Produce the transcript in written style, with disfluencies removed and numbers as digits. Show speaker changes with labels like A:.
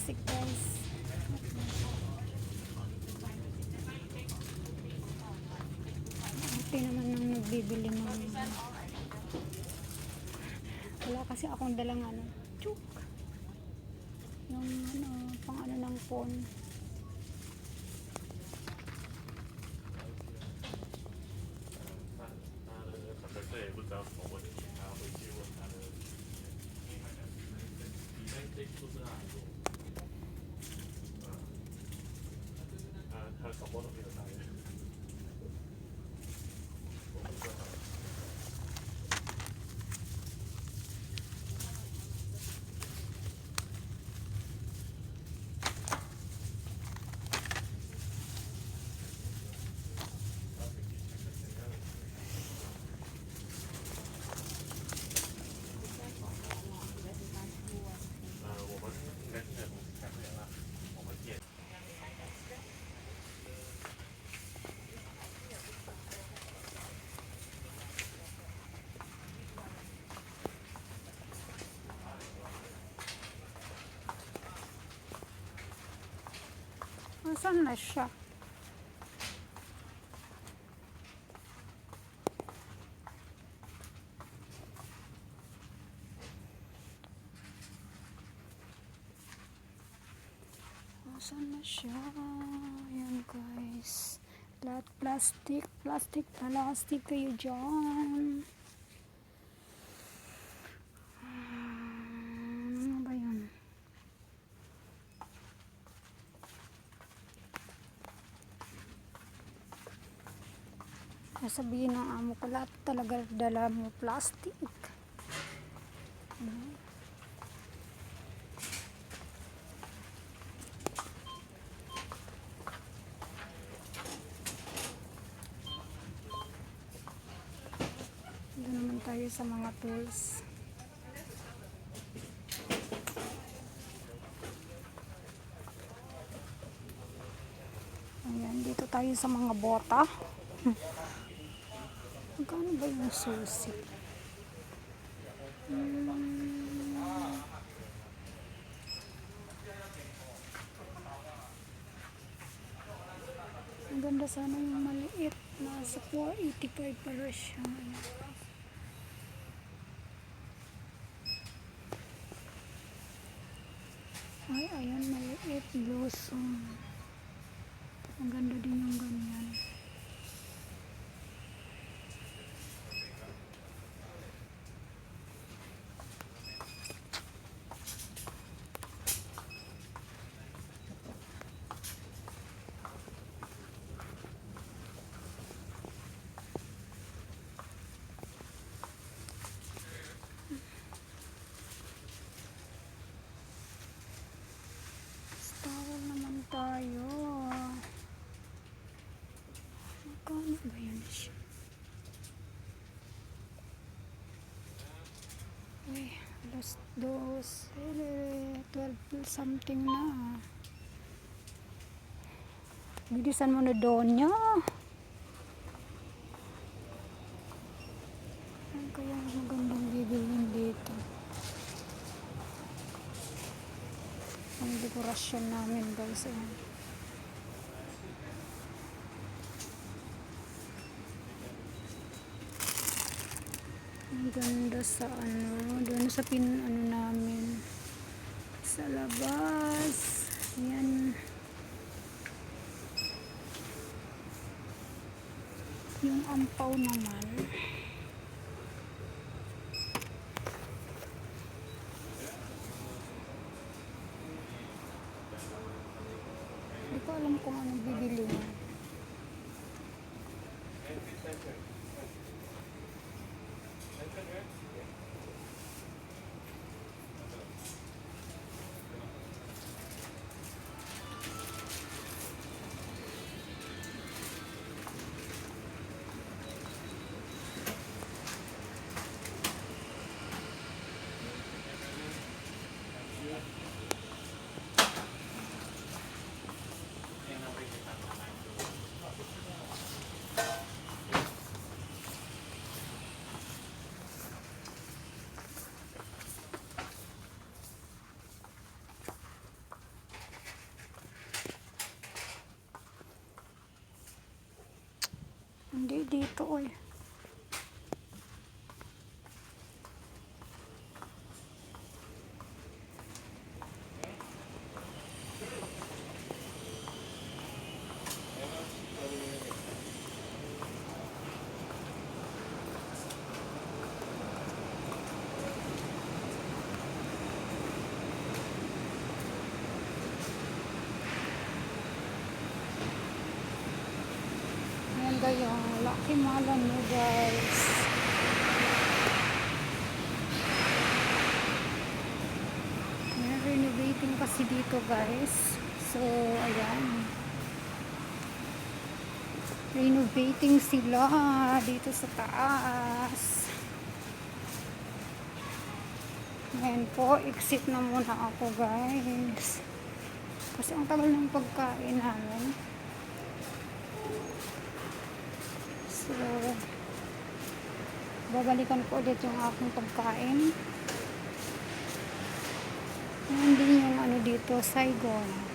A: plastic guys. Buti naman nang nagbibili ng wala kasi akong dalang ano, chuk, yung ano, pang ano ng phone. Saan na siya? Saan na siya? Ayan guys. Lahat plastic. Plastic kayo dyan. Ano ba yun? Sabihin ng amo ko, lahat talaga dala mo plastic. Dito naman tayo sa mga tools. Ayan, dito tayo sa mga bota. Magkano ba yung susi? Ang ganda sana yung maliit. Nasa 485 para siya. Ay, ayan, maliit. Blossom. Ang ganda din yung ganyan. Tawag naman tayo. Magkano ba yan siya? Uy, alas 12 something na. Bilisan mo na doon niya. Ano kaya magandang bibilin dito? Ang dekorasyon namin guys. Ang ganda sa ano, doon sa ano namin sa labas. Yan. Yung ampaw naman. Hindi ko alam kung anong bibili niya. Hindi dito oy. Ayan ba yung Lucky Mala noodles. May renovating kasi dito guys. So, ayan. Renovating sila dito sa taas. Ayan po, exit na muna ako guys. Kasi ang tagal ng pagkain namin. So, babalikan ko ulit yung aking pagkain. Hindi yung ano dito, Saigon.